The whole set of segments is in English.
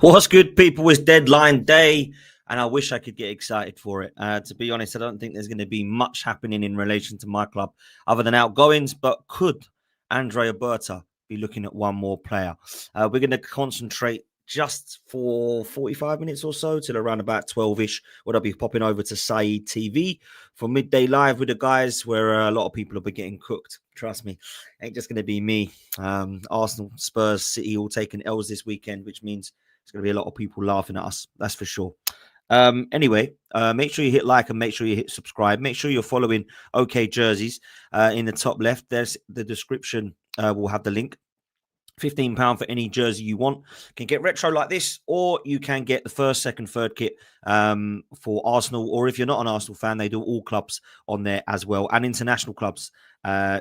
What's good, people? It's deadline day, and I wish I could get excited for it. To be honest, I don't think there's going to be much happening in relation to my club other than outgoings, but could Andrea Berta be looking at one more player? We're going to concentrate just for 45 minutes or so till around about 12-ish, where I'll be popping over to Saeed TV for midday live with the guys, where a lot of people will be getting cooked. Trust me, ain't just going to be me. Arsenal, Spurs, City all taking L's this weekend, which means there's going to be a lot of people laughing at us. That's for sure. Anyway, make sure you hit like and make sure you hit subscribe. Make sure you're following OK Jerseys in the top left. There's the description. Will have the link. £15 for any jersey you want. You can get retro like this, or you can get the first, second, third kit for Arsenal. Or if you're not an Arsenal fan, they do all clubs on there as well, and international clubs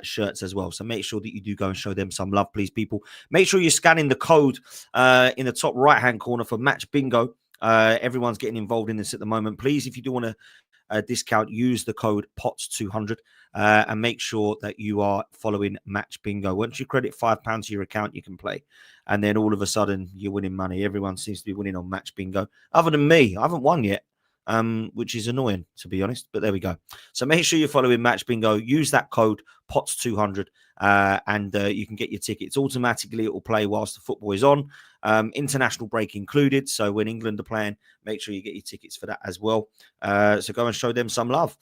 shirts as well. So make sure that you do go and show them some love, please, people. Make sure you're scanning the code in the top right-hand corner for Match Bingo. Everyone's getting involved in this at the moment. Please, if you do want to discount, use the code POTS200 and make sure that you are following Match Bingo. Once you credit £5 to your account, you can play, and then all of a sudden you're winning money. Everyone seems to be winning on Match Bingo, other than me. I haven't won yet, which is annoying, to be honest, but there we go. So make sure you're following Match Bingo. Use that code POTS200 and you can get your tickets automatically. It will play whilst the football is on. International break included. So when England are playing, make sure you get your tickets for that as well. So go and show them some love.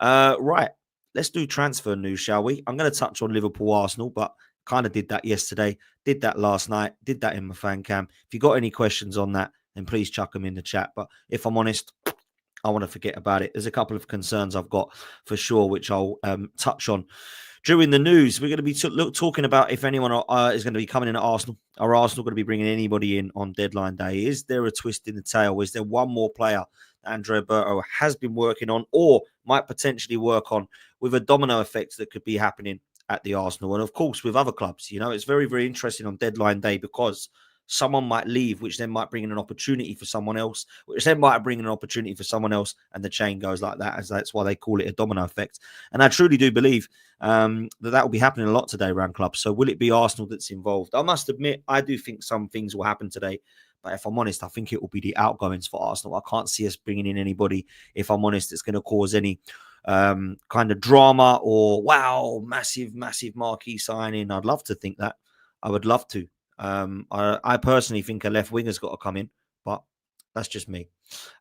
Right. Let's do transfer news, shall we? I'm going to touch on Liverpool, Arsenal, but kind of did that yesterday, did that last night, did that in my fan cam. If you got any questions on that, then please chuck them in the chat. But if I'm honest, I want to forget about it. There's a couple of concerns I've got for sure, which I'll touch on during the news. We're going to be talking about if anyone is going to be coming in at Arsenal. Are Arsenal going to be bringing anybody in on deadline day? Is there a twist in the tail? Is there one more player that Andrea Berta has been working on or might potentially work on, with a domino effect that could be happening at the Arsenal? And of course, with other clubs, you know, it's very, very interesting on deadline day because someone might leave, which then might bring in an opportunity for someone else, which then might bring in an opportunity for someone else, and the chain goes like that. As that's why they call it a domino effect. And I truly do believe that will be happening a lot today around clubs. So will it be Arsenal that's involved? I must admit, I do think some things will happen today. But if I'm honest, I think it will be the outgoings for Arsenal. I can't see us bringing in anybody, if I'm honest, that's going to cause any kind of drama or, wow, massive, massive marquee signing. I'd love to think that. I would love to. I personally think a left winger's got to come in, but that's just me.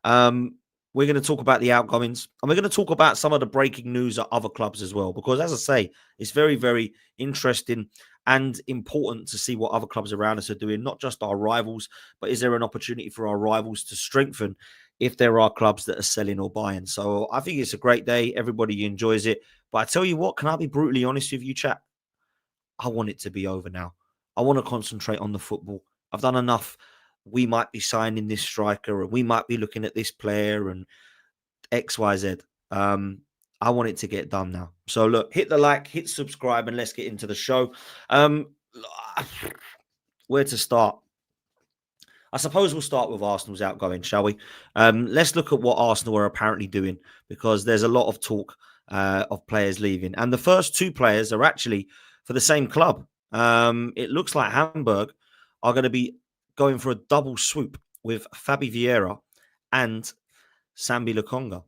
We're going to talk about the outgoings, and we're going to talk about some of the breaking news at other clubs as well, because as I say, it's very, very interesting and important to see what other clubs around us are doing, not just our rivals, but is there an opportunity for our rivals to strengthen if there are clubs that are selling or buying? So I think it's a great day. Everybody enjoys it. But I tell you what, can I be brutally honest with you, chat? I want it to be over now. I want to concentrate on the football. I've done enough. We might be signing this striker, and we might be looking at this player and X, Y, Z. I want it to get done now. So look, hit the like, hit subscribe, and let's get into the show. Where to start? I suppose we'll start with Arsenal's outgoing, shall we? Let's look at what Arsenal are apparently doing, because there's a lot of talk of players leaving. And the first two players are actually for the same club. It looks like Hamburg are going to be going for a double swoop with Fabio Vieira and Lokonga.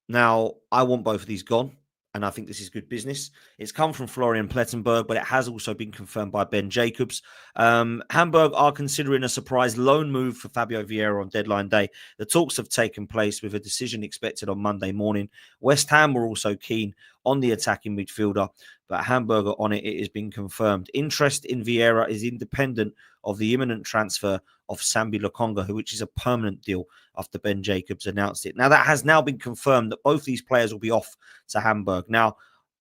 Now, I want both of these gone, and I think this is good business. It's come from Florian Plettenberg, but it has also been confirmed by Ben Jacobs. Hamburg are considering a surprise loan move for Fabio Vieira on deadline day. The talks have taken place with a decision expected on Monday morning. West Ham were also keen on the attacking midfielder, but Hamburg are on it. It has been confirmed. Interest in Vieira is independent of the imminent transfer of Lokonga, which is a permanent deal after Ben Jacobs announced it. Now, that has now been confirmed that both these players will be off to Hamburg. Now,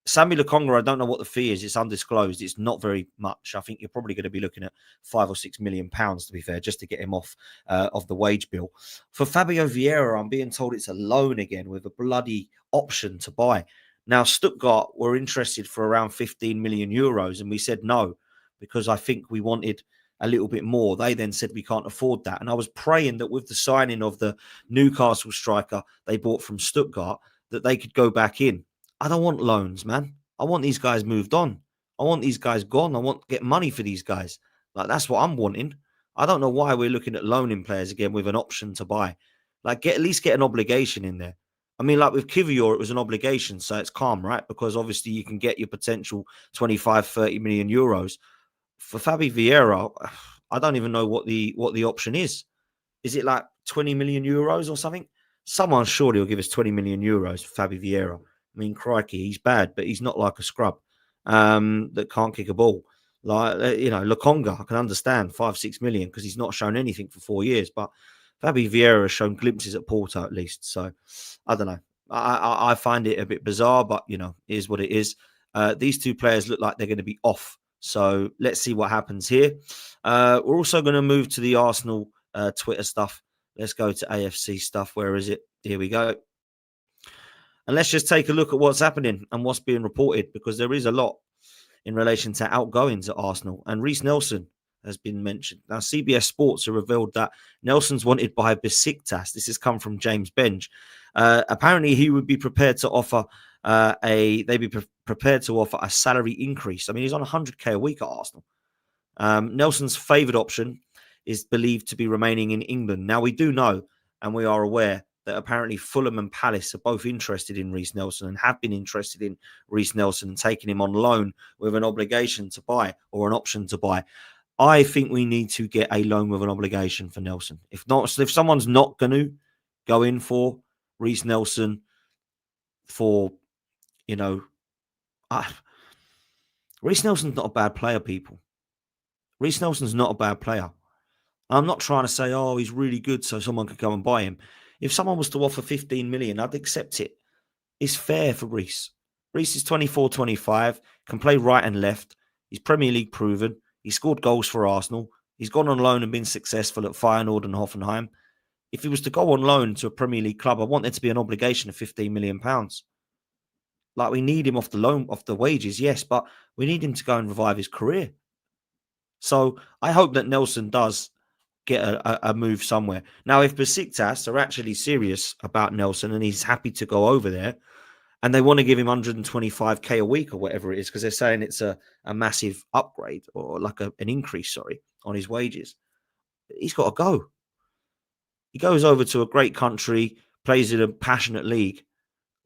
Lokonga, I don't know what the fee is. It's undisclosed. It's not very much. I think you're probably going to be looking at £5 or £6 million, to be fair, just to get him off of the wage bill. For Fabio Vieira, I'm being told it's a loan again with a bloody option to buy. Now, Stuttgart were interested for around 15 million euros, and we said no, because I think we wanted a little bit more. They then said we can't afford that. And I was praying that with the signing of the Newcastle striker they bought from Stuttgart, that they could go back in. I don't want loans, man. I want these guys moved on. I want these guys gone. I want to get money for these guys. Like, that's what I'm wanting. I don't know why we're looking at loaning players again with an option to buy. Like, at least get an obligation in there. I mean, like with Kivior, it was an obligation, so it's calm, right? Because obviously you can get your potential 25, 30 million euros. For Fabio Vieira, I don't even know what the option is. Is it like 20 million euros or something? Someone surely will give us 20 million euros for Fabio Vieira. I mean, crikey, he's bad, but he's not like a scrub that can't kick a ball. Like, Lokonga, I can understand 5-6 million because he's not shown anything for 4 years. But Fabio Vieira has shown glimpses at Porto at least. So I don't know. I find it a bit bizarre, but, it is what it is. These two players look like they're going to be off. So let's see what happens here. We're also going to move to the Arsenal Twitter stuff. Let's go to AFC stuff. Where is it? Here we go. And let's just take a look at what's happening and what's being reported, because there is a lot in relation to outgoings at Arsenal. And Reiss Nelson has been mentioned. Now, CBS Sports have revealed that Nelson's wanted by Besiktas. This has come from James Benge. Apparently, he would be prepared to offer prepared to offer a salary increase. I mean, he's on 100k a week at Arsenal. Nelson's favoured option is believed to be remaining in England. Now, we do know and we are aware that apparently Fulham and Palace are both interested in Reiss Nelson and have been interested in Reiss Nelson and taking him on loan with an obligation to buy or an option to buy. I think we need to get a loan with an obligation for Nelson. If someone's not going to go in for Reiss Nelson for, Reiss Nelson's not a bad player, people. Reiss Nelson's not a bad player. I'm not trying to say, oh, he's really good so someone could go and buy him. If someone was to offer 15 million, I'd accept it. It's fair for Reiss. Reiss is 24, 25, can play right and left. He's Premier League proven. He scored goals for Arsenal. He's gone on loan and been successful at Feyenoord and Hoffenheim. If he was to go on loan to a Premier League club, I want there to be an obligation of £15 million. Like, we need him off the loan, off the wages, yes, but we need him to go and revive his career. So I hope that Nelson does get a move somewhere. Now, if Besiktas are actually serious about Nelson and he's happy to go over there and they want to give him 125k a week or whatever it is, because they're saying it's a massive upgrade or like an increase, on his wages, he's got to go. He goes over to a great country, plays in a passionate league.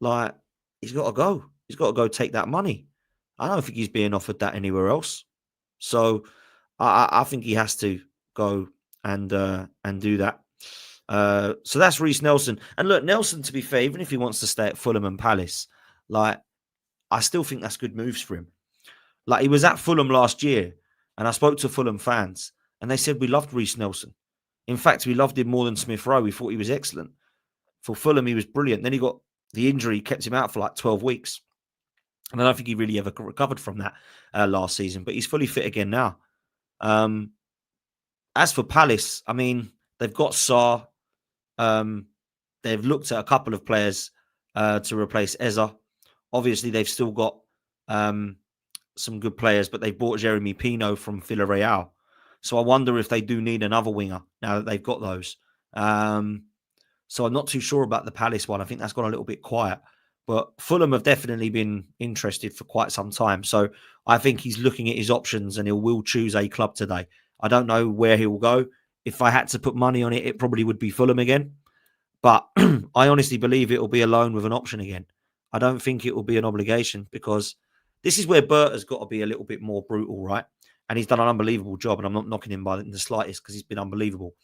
Like, he's got to go. He's got to go take that money. I don't think he's being offered that anywhere else. So I think he has to go and do that. So that's Reiss Nelson. And look, Nelson, to be fair, even if he wants to stay at Fulham and Palace, like, I still think that's good moves for him. Like, he was at Fulham last year, and I spoke to Fulham fans, and they said we loved Reiss Nelson. In fact, we loved him more than Smith Rowe. We thought he was excellent. For Fulham, he was brilliant. Then he got the injury, kept him out for like 12 weeks. And I don't think he really ever recovered from that last season, but he's fully fit again now. As for Palace, I mean, they've got Sarr. They've looked at a couple of players to replace Eze. Obviously, they've still got some good players, but they bought Jeremy Pino from Villarreal. So I wonder if they do need another winger now that they've got those. So I'm not too sure about the Palace one. I think that's gone a little bit quiet. But Fulham have definitely been interested for quite some time. So I think he's looking at his options and he will choose a club today. I don't know where he will go. If I had to put money on it, it probably would be Fulham again. But I honestly believe it will be a loan with an option again. I don't think it will be an obligation, because this is where Berta's got to be a little bit more brutal, right? And he's done an unbelievable job, and I'm not knocking him in the slightest because he's been unbelievable.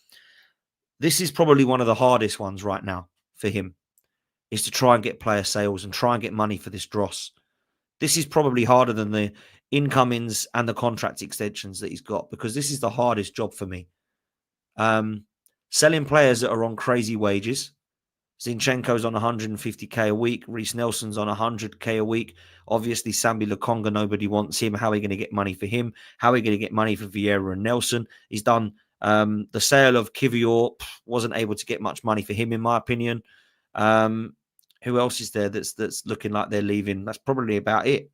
This is probably one of the hardest ones right now for him, is to try and get player sales and try and get money for this dross. This is probably harder than the incomings and the contract extensions that he's got, because this is the hardest job for me. Selling players that are on crazy wages. Zinchenko's on 150k a week. Reiss Nelson's on 100k a week. Obviously, Sambi Lokonga, nobody wants him. How are we going to get money for him? How are we going to get money for Vieira and Nelson? He's done the sale of Kivior. Wasn't able to get much money for him, in my opinion. Who else is there that's looking like they're leaving? That's probably about it.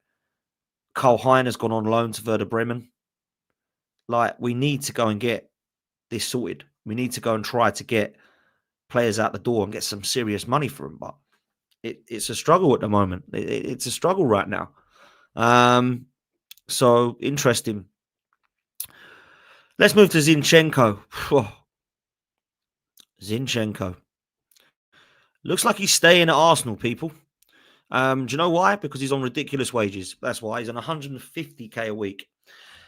Karl Hein has gone on loan to Werder Bremen. Like, we need to go and get this sorted. We need to go and try to get players out the door and get some serious money for them. But it's a struggle at the moment. It's a struggle right now. So interesting. Let's move to Zinchenko. Zinchenko. Looks like he's staying at Arsenal, people. Do you know why? Because he's on ridiculous wages. That's why. He's on 150k a week.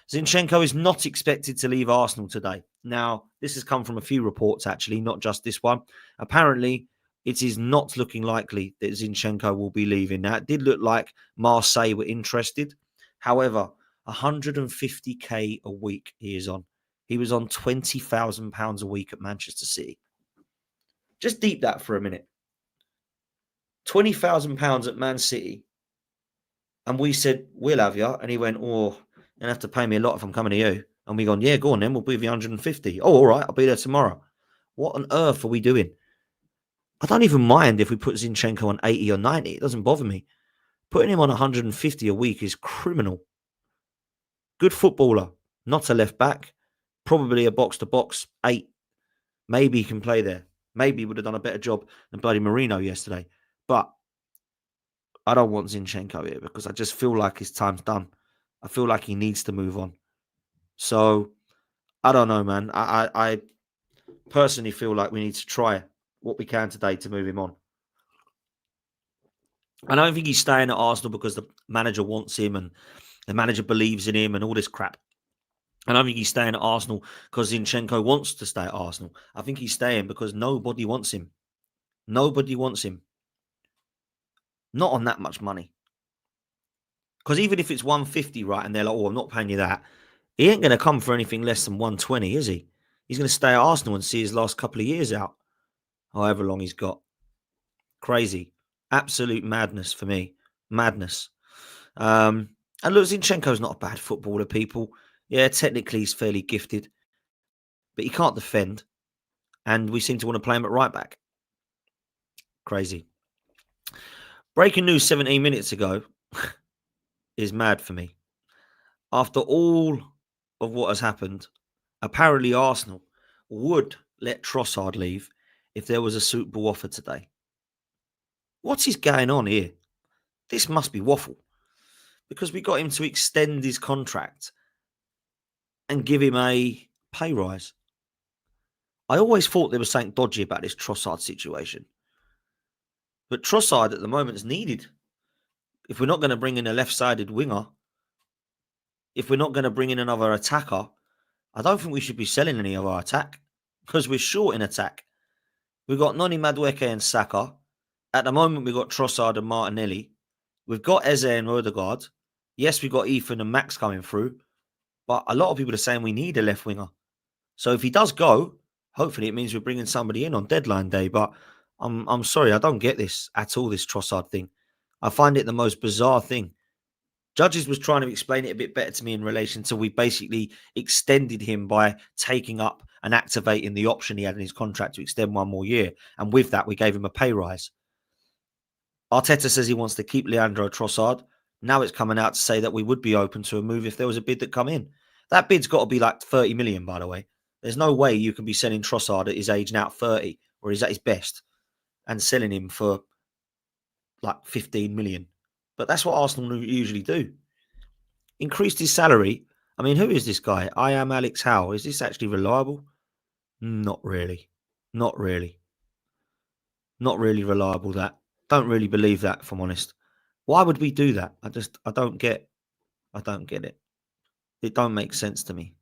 Zinchenko is not expected to leave Arsenal today. Now, this has come from a few reports, actually, not just this one. Apparently, it is not looking likely that Zinchenko will be leaving. Now, it did look like Marseille were interested. However, 150k a week he is on. He was on £20,000 a week at Manchester City. Just deep that for a minute. £20,000 at Man City. And we said, we'll have you. And he went, oh, you're going to have to pay me a lot if I'm coming to you. And we gone, yeah, go on then. We'll give you 150. Oh, all right. I'll be there tomorrow. What on earth are we doing? I don't even mind if we put Zinchenko on 80 or 90. It doesn't bother me. Putting him on 150 a week is criminal. Good footballer. Not a left back. Probably a box-to-box 8. Maybe he can play there. Maybe he would have done a better job than bloody Marino yesterday. But I don't want Zinchenko here because I just feel like his time's done. I feel like he needs to move on. So, I don't know, man. I personally feel like we need to try what we can today to move him on. I don't think he's staying at Arsenal because the manager wants him and the manager believes in him and all this crap. I don't think he's staying at Arsenal because Zinchenko wants to stay at Arsenal. I think he's staying because nobody wants him. Nobody wants him. Not on that much money. Because even if it's 150, right, and they're like, oh, I'm not paying you that, he ain't going to come for anything less than 120, is he? He's going to stay at Arsenal and see his last couple of years out, however long he's got. Crazy. Absolute madness for me. Madness. And look, Zinchenko's not a bad footballer, people. Yeah, technically he's fairly gifted, but he can't defend. And we seem to want to play him at right back. Crazy. Breaking news 17 minutes ago is mad for me. After all of what has happened, apparently Arsenal would let Trossard leave if there was a suitable offer today. What's going on here? This must be waffle. Because we got him to extend his contract and give him a pay rise. I always thought there was something dodgy about this Trossard situation. But Trossard at the moment is needed. If we're not going to bring in a left-sided winger, if we're not going to bring in another attacker, I don't think we should be selling any of our attack because we're short in attack. We've got Noni Madueke and Saka. At the moment, we've got Trossard and Martinelli. We've got Eze and Odegaard. Yes, we've got Ethan and Max coming through. But a lot of people are saying we need a left winger. So if he does go, hopefully it means we're bringing somebody in on deadline day. But I'm sorry, I don't get this at all, this Trossard thing. I find it the most bizarre thing. Judges was trying to explain it a bit better to me in relation to we basically extended him by taking up and activating the option he had in his contract to extend one more year. And with that, we gave him a pay rise. Arteta says he wants to keep Leandro Trossard. Now it's coming out to say that we would be open to a move if there was a bid that come in. That bid's got to be like 30 million, by the way. There's no way you can be selling Trossard at his age now, 30, or he's at his best, and selling him for like 15 million. But that's what Arsenal usually do. Increased his salary. I mean, who is this guy? I am Alex Howe. Is this actually reliable? Not really. Not really. Not really reliable, that. Don't really believe that, if I'm honest. Why would we do that? I don't get it. It don't make sense to me.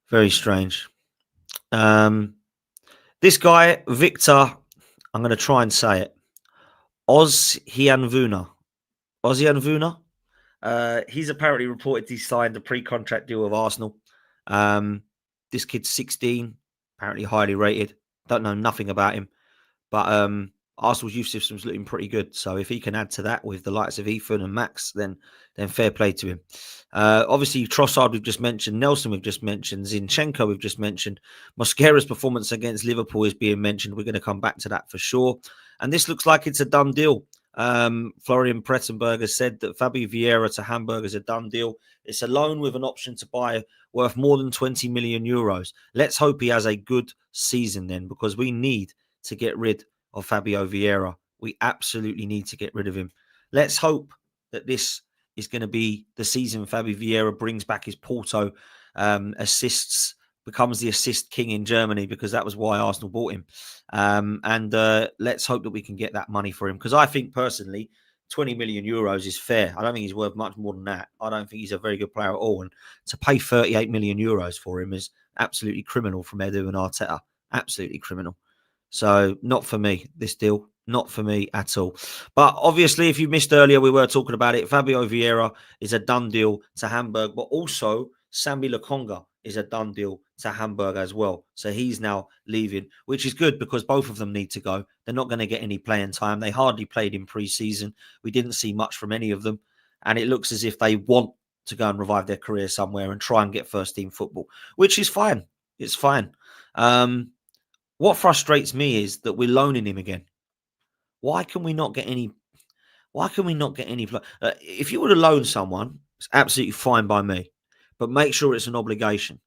Very strange. This guy, Victor, I'm going to try and say it. Ozianvuna. He's apparently reported he signed a pre-contract deal with Arsenal. This kid's 16, apparently highly rated. Don't know nothing about him. But Arsenal's youth system's looking pretty good. So if he can add to that with the likes of Ethan and Max, then fair play to him. Obviously, Trossard we've just mentioned. Nelson we've just mentioned. Zinchenko we've just mentioned. Mosquera's performance against Liverpool is being mentioned. We're going to come back to that for sure. And this looks like it's a done deal. Florian Prettenberger said that Fabio Vieira to Hamburg is a done deal. It's a loan with an option to buy worth more than 20 million euros. Let's hope he has a good season then, because we need to get rid of Fabio Vieira. We absolutely need to get rid of him. Let's hope that this is going to be the season Fabio Vieira brings back his Porto assists, becomes the assist king in Germany, because that was why Arsenal bought him. And let's hope that we can get that money for him, because I think personally, 20 million euros is fair. I don't think he's worth much more than that. I don't think he's a very good player at all. And to pay 38 million euros for him is absolutely criminal from Edu and Arteta. Absolutely criminal. So not for me, this deal. Not for me at all. But obviously, if you missed earlier, we were talking about it. Fabio Vieira is a done deal to Hamburg, but also Sambi Lokonga is a done deal to Hamburg as well. So he's now leaving, which is good because both of them need to go. They're not going to get any playing time. They hardly played in pre-season. We didn't see much from any of them. And it looks as if they want to go and revive their career somewhere and try and get first-team football, which is fine. It's fine. What frustrates me is that we're loaning him again. Why can we not get any? Why can we not get any? If you were to loan someone, it's absolutely fine by me, but make sure it's an obligation.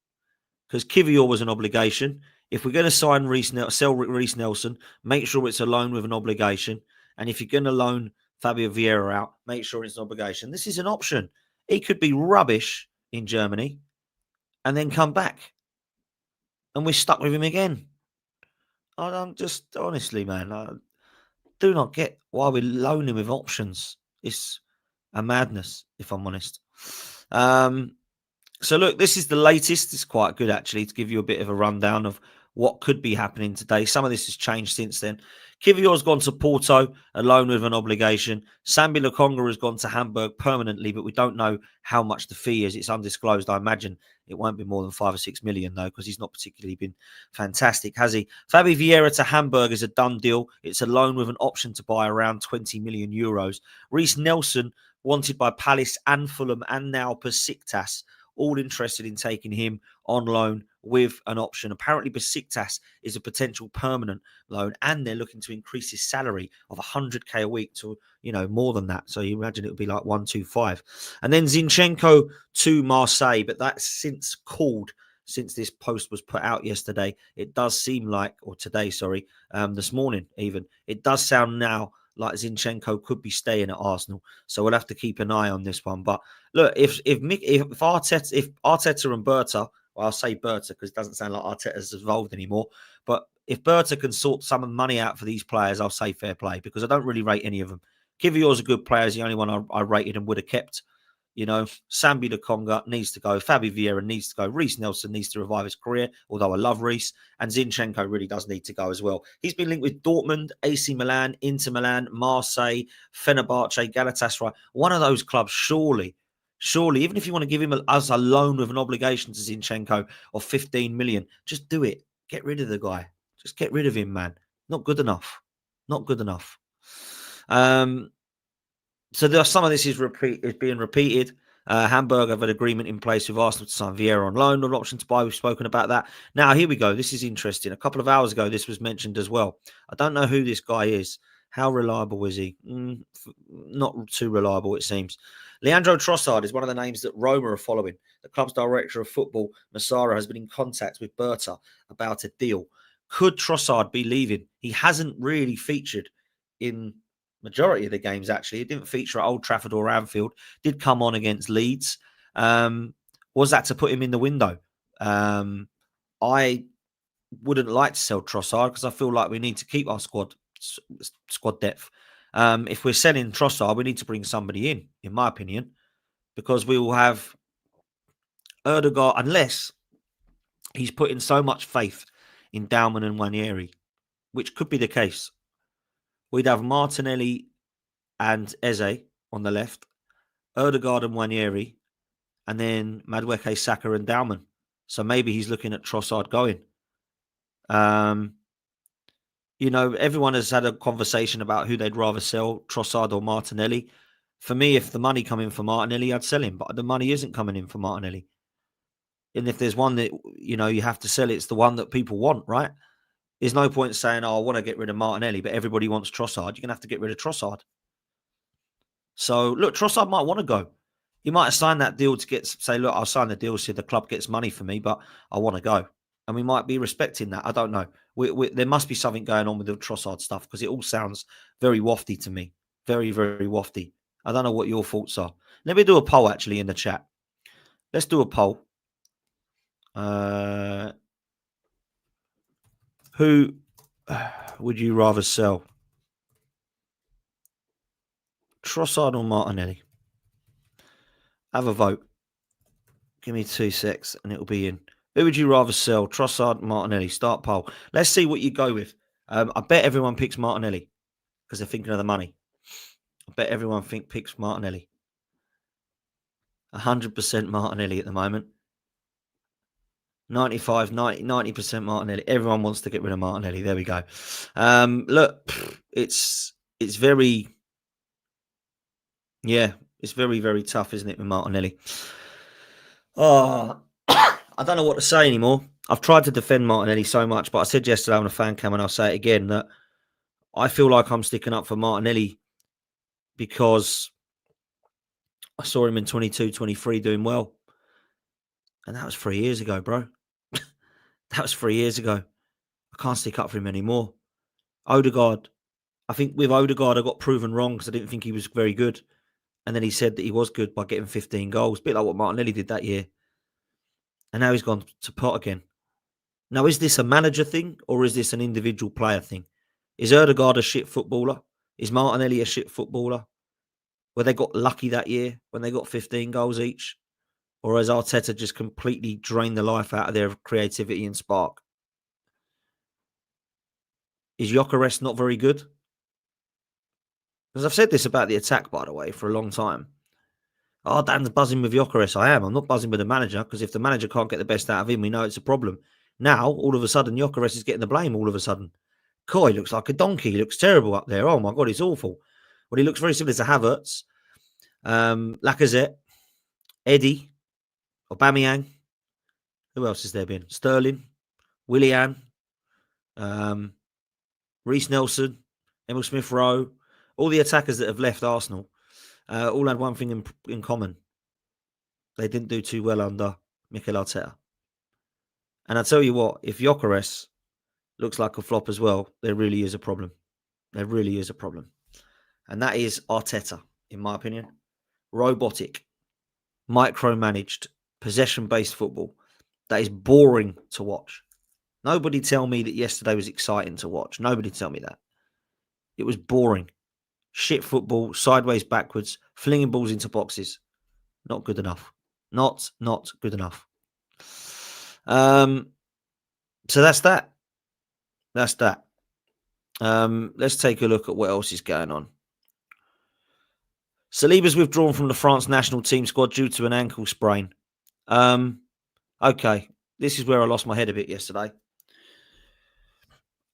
Because Kivior was an obligation. If we're going to sign sell Reiss Nelson, make sure it's a loan with an obligation. And if you're going to loan Fabio Vieira out, make sure it's an obligation. This is an option. He could be rubbish in Germany and then come back, and we're stuck with him again. I don't just honestly, man. I do not get why we're loaning with options. It's a madness, if I'm honest. So look, this is the latest. It's quite good actually to give you a bit of a rundown of what could be happening today. Some of this has changed since then. Kivior's gone to Porto, a loan with an obligation. Sambi Lokonga has gone to Hamburg permanently, but we don't know how much the fee is. It's undisclosed. I imagine it won't be more than 5 or 6 million, though, because he's not particularly been fantastic, has he? Fabio Vieira to Hamburg is a done deal. It's a loan with an option to buy around 20 million euros. Reiss Nelson, wanted by Palace and Fulham and now Besiktas, all interested in taking him on loan with an option. Apparently, Besiktas is a potential permanent loan, and they're looking to increase his salary of 100k a week to, more than that. So you imagine it would be like 125. And then Zinchenko to Marseille, but that's since called. Since this post was put out yesterday, it does seem like, or today, sorry, this morning even, it does sound now like Zinchenko could be staying at Arsenal. So we'll have to keep an eye on this one. But look, if Arteta and Berta, well, I'll say Berta because it doesn't sound like Arteta's involved anymore. But if Berta can sort some money out for these players, I'll say fair play, because I don't really rate any of them. Kivior's a good player. He's the only one I rated and would have kept. Sambi Lokonga needs to go. Fabio Vieira needs to go. Reiss Nelson needs to revive his career, although I love Reiss. And Zinchenko really does need to go as well. He's been linked with Dortmund, AC Milan, Inter Milan, Marseille, Fenerbahce, Galatasaray. One of those clubs, surely, even if you want to give him a loan with an obligation to Zinchenko of 15 million, just do it. Get rid of the guy. Just get rid of him, man. Not good enough. Not good enough. So some of this is being repeated. Hamburg have an agreement in place with Arsenal to sign Vieira on loan, an option to buy. We've spoken about that. Now, here we go. This is interesting. A couple of hours ago, this was mentioned as well. I don't know who this guy is. How reliable is he? Not too reliable, it seems. Leandro Trossard is one of the names that Roma are following. The club's director of football, Massara, has been in contact with Berta about a deal. Could Trossard be leaving? He hasn't really featured in majority of the games, actually. It didn't feature at Old Trafford or Anfield. Did come on against Leeds. Was that to put him in the window? I wouldn't like to sell Trossard because I feel like we need to keep our squad depth. If we're selling Trossard, we need to bring somebody in my opinion, because we will have Erdegaard, unless he's putting so much faith in Dalman and Nwaneri, which could be the case. We'd have Martinelli and Eze on the left, Erdegaard and Nwaneri, and then Madueke, Saka and Dalman. So maybe he's looking at Trossard going. Everyone has had a conversation about who they'd rather sell, Trossard or Martinelli. For me, if the money come in for Martinelli, I'd sell him. But the money isn't coming in for Martinelli. And if there's one that, you have to sell, it's the one that people want, right? There's no point saying, I want to get rid of Martinelli, but everybody wants Trossard. You're going to have to get rid of Trossard. So, look, Trossard might want to go. He might have signed that deal to say, look, I'll sign the deal so the club gets money for me, but I want to go. And we might be respecting that. I don't know. There must be something going on with the Trossard stuff, because it all sounds very wafty to me. Very, very wafty. I don't know what your thoughts are. Let me do a poll, actually, in the chat. Let's do a poll. Who would you rather sell? Trossard or Martinelli? Have a vote. Give me 2 secs and it'll be in. Who would you rather sell? Trossard, Martinelli? Start poll. Let's see what you go with. I bet everyone picks Martinelli because they're thinking of the money. I bet everyone picks Martinelli. 100% Martinelli at the moment. 95, 90% Martinelli. Everyone wants to get rid of Martinelli. There we go. Look, it's very, it's very, very tough, isn't it, with Martinelli? Oh, I don't know what to say anymore. I've tried to defend Martinelli so much, but I said yesterday on a fan cam, and I'll say it again, that I feel like I'm sticking up for Martinelli because I saw him in 22, 23 doing well. And that was 3 years ago, bro. That was 3 years ago. I can't stick up for him anymore. Odegaard. I think with Odegaard, I got proven wrong because I didn't think he was very good. And then he said that he was good by getting 15 goals. A bit like what Martinelli did that year. And now he's gone to pot again. Now, is this a manager thing or is this an individual player thing? Is Odegaard a shit footballer? Is Martinelli a shit footballer? Where they got lucky that year when they got 15 goals each? Or has Arteta just completely drained the life out of their creativity and spark? Is Gyökeres not very good? Because I've said this about the attack, by the way, for a long time. Oh, Dan's buzzing with Gyökeres. I am. I'm not buzzing with the manager because if the manager can't get the best out of him, we know it's a problem. Now, all of a sudden, Gyökeres is getting the blame all of a sudden. God, he looks like a donkey. He looks terrible up there. Oh, my God, he's awful. Well, he looks very similar to Havertz, Lacazette, Eddie, Aubameyang. Who else has there been? Sterling, Willian, Reiss Nelson, Emil Smith-Rowe. All the attackers that have left Arsenal all had one thing in common. They didn't do too well under Mikel Arteta. And I tell you what, if Gyökeres looks like a flop as well, there really is a problem. There really is a problem. And that is Arteta, in my opinion. Robotic, micromanaged, possession-based football that is boring to watch. Nobody tell me that yesterday was exciting to watch. Nobody tell me that. It was boring. Shit football, sideways, backwards, flinging balls into boxes. Not good enough. Not good enough. So that's that. That's that. Let's take a look at what else is going on. Saliba's withdrawn from the France national team squad due to an ankle sprain. Okay, this is where I lost my head a bit yesterday.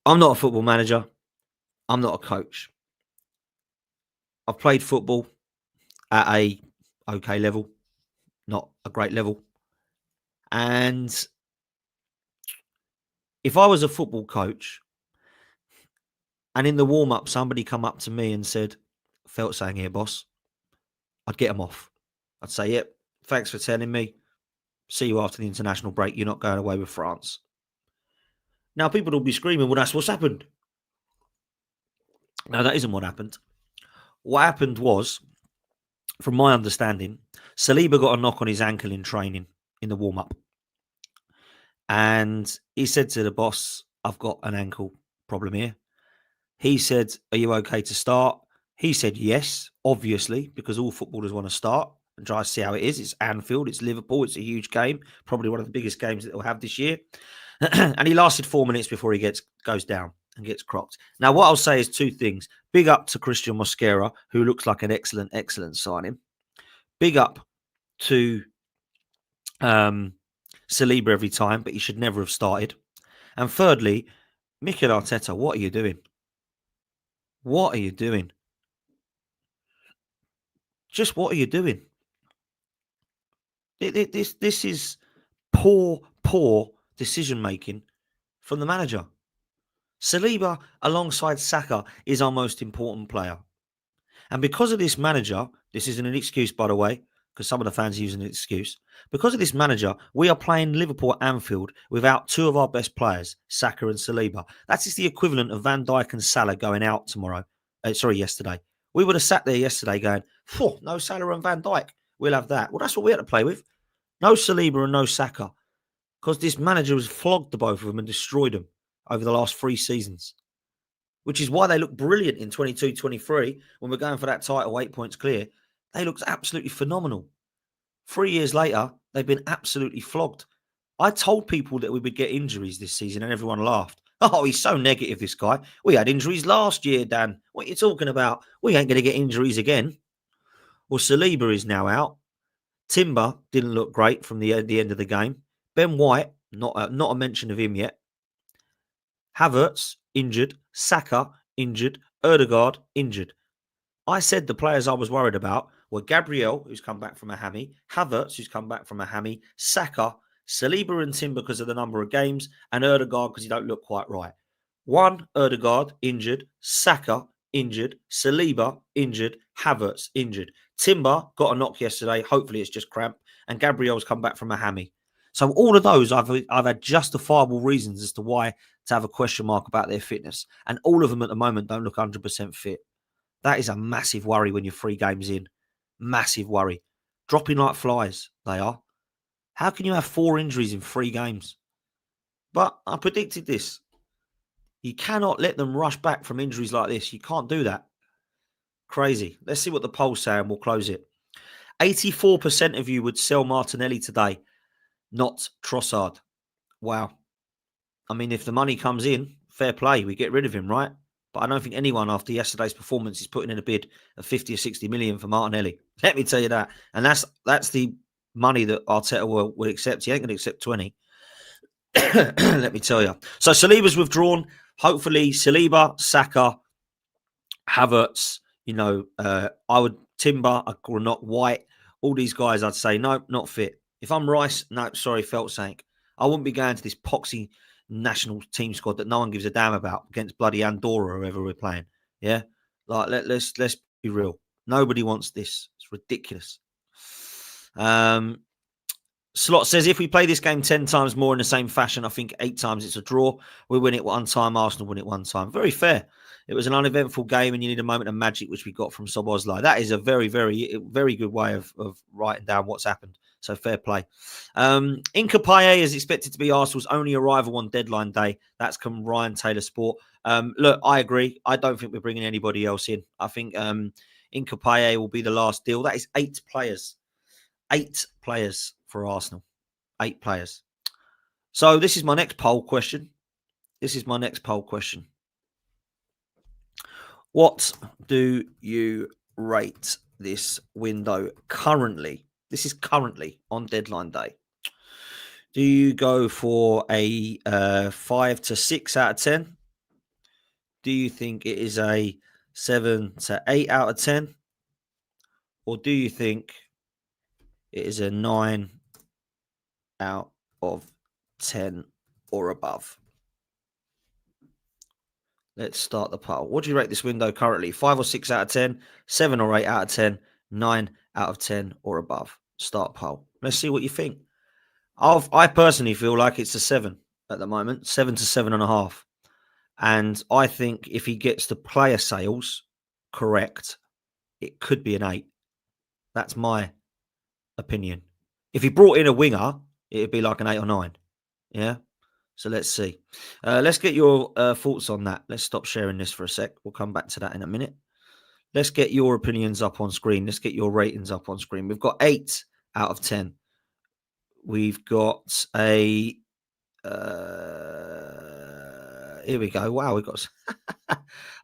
I'm not a football manager. I'm not a coach. I've played football at a okay level, not a great level. And if I was a football coach and in the warm-up somebody come up to me and said, felt something here, boss, I'd get them off. I'd say, yep, thanks for telling me. See you after the international break. You're not going away with France. Now, people will be screaming, well, that's what's happened. No, that isn't what happened. What happened was, from my understanding, Saliba got a knock on his ankle in training in the warm-up. And he said to the boss, I've got an ankle problem here. He said, are you okay to start? He said yes, obviously, because all footballers want to start and try to see how it is. It's Anfield, it's Liverpool, it's a huge game, probably one of the biggest games that they'll have this year. And he lasted 4 minutes before he goes down and gets crocked. Now, what I'll say is two things. Big up to Christian Mosquera, who looks like an excellent signing. Big up to Saliba every time, but he should never have started. And thirdly, Mikel Arteta, what are you doing? What are you doing? Just what are you doing? This is poor decision-making from the manager. Saliba, alongside Saka, is our most important player. And because of this manager, this isn't an excuse, by the way, because some of the fans are using an excuse. Because of this manager, we are playing Liverpool at Anfield without two of our best players, Saka and Saliba. That is the equivalent of Van Dijk and Salah going out yesterday. We would have sat there yesterday going, no Salah and Van Dijk. We'll have that. Well, that's what we had to play with. No Saliba and no Saka. because this manager has flogged the both of them and destroyed them over the last 3 seasons, which is why they look brilliant in 22-23 when we're going for that title 8 points clear. They looked absolutely phenomenal. 3 years later, they've been absolutely flogged. I told people that we would get injuries this season and everyone laughed. Oh, he's so negative, this guy. We had injuries last year, Dan. What are you talking about? We ain't going to get injuries again. Well, Saliba is now out. Timber didn't look great from the end of the game. Ben White, not a mention of him yet. Havertz, injured. Saka, injured. Ødegaard, injured. I said the players I was worried about were Gabriel, who's come back from a hammy, Havertz, who's come back from a hammy, Saka, Saliba and Timber because of the number of games, and Ødegaard because he don't look quite right. One, Ødegaard, injured. Saka, injured. Saliba, injured. Havertz, injured. Timber got a knock yesterday. Hopefully it's just cramp. And Gabriel's come back from a hammy. So all of those, I've had justifiable reasons as to why to have a question mark about their fitness. And all of them at the moment don't look 100% fit. That is a massive worry when you're 3 games in. Massive worry. Dropping like flies, they are. How can you have 4 injuries in 3 games? But I predicted this. You cannot let them rush back from injuries like this. You can't do that. Crazy. Let's see what the polls say and we'll close it. 84% of you would sell Martinelli today, not Trossard. Wow. I mean, if the money comes in, fair play. We get rid of him, right? But I don't think anyone after yesterday's performance is putting in a bid of 50 or 60 million for Martinelli. Let me tell you that. And that's the money that Arteta will accept. He ain't going to accept 20. Let me tell you. So Saliba's withdrawn. Hopefully Saliba, Saka, Havertz, I would Timber, or not White. All these guys I'd say, no, not fit. If I'm Reiss, no, sorry, felt sank. I wouldn't be going to this poxy national team squad that no one gives a damn about against bloody Andorra or whoever we're playing. Yeah? Like, let's be real. Nobody wants this. It's ridiculous. Slot says, if we play this game 10 times more in the same fashion, I think 8 times it's a draw. We win it one time, Arsenal win it one time. Very fair. It was an uneventful game and you need a moment of magic, which we got from Szoboszlai. That is a very, very, very good way of writing down what's happened. So fair play. Inca Paye is expected to be Arsenal's only arrival on deadline day. That's come Ryan Taylor Sport. Look, I agree. I don't think we're bringing anybody else in. I think Inca Paye will be the last deal. That is 8 players. 8 players for Arsenal. 8 players. So this is my next poll question. What do you rate this window currently? This is currently on deadline day. Do you go for a 5 to 6 out of 10? Do you think it is a 7 to 8 out of 10? Or do you think it is a 9 out of 10 or above? Let's start the poll. What do you rate this window currently? 5 or 6 out of 10, 7 or 8 out of 10, 9 out of 10 or above. Start poll. Let's see what you think. I personally feel like it's a 7 at the moment, 7 to 7.5. And I think if he gets the player sales correct, it could be an 8. That's my opinion. If he brought in a winger, it'd be like an 8 or 9. Yeah. So let's see. Let's get your thoughts on that. Let's stop sharing this for a sec. We'll come back to that in a minute. Let's get your opinions up on screen. Let's get your ratings up on screen. We've got 8 out of 10. We've got a... here we go. Wow, we got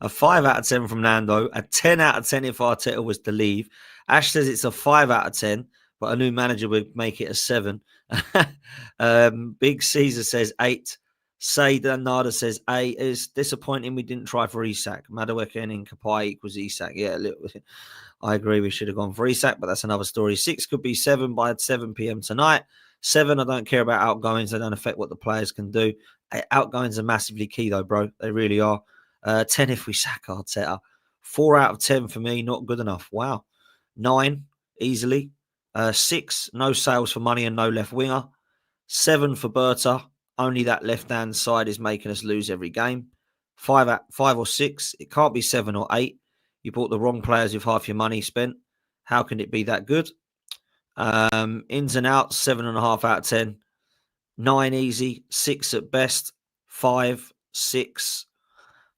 a 5 out of 10 from Nando. A 10 out of 10 if Arteta was to leave. Ash says it's a 5 out of 10. But a new manager would make it a 7. Big Caesar says 8. Sayda Nada says 8. It's disappointing we didn't try for Isak. Madueke and Kapai equals Isak. Yeah, look, I agree we should have gone for Isak, but that's another story. 6 could be 7 by 7 p.m. tonight. 7, I don't care about outgoings. They don't affect what the players can do. Outgoings are massively key, though, bro. They really are. 10 if we sack Arteta. 4 out of 10 for me, not good enough. Wow. 9, easily. 6, no sales for money and no left winger. 7 for Berta. Only that left-hand side is making us lose every game. 5 or 6. It can't be 7 or 8. You bought the wrong players with half your money spent. How can it be that good? Ins and outs, 7.5 out of 10. 9 easy, 6 at best, 5, 6,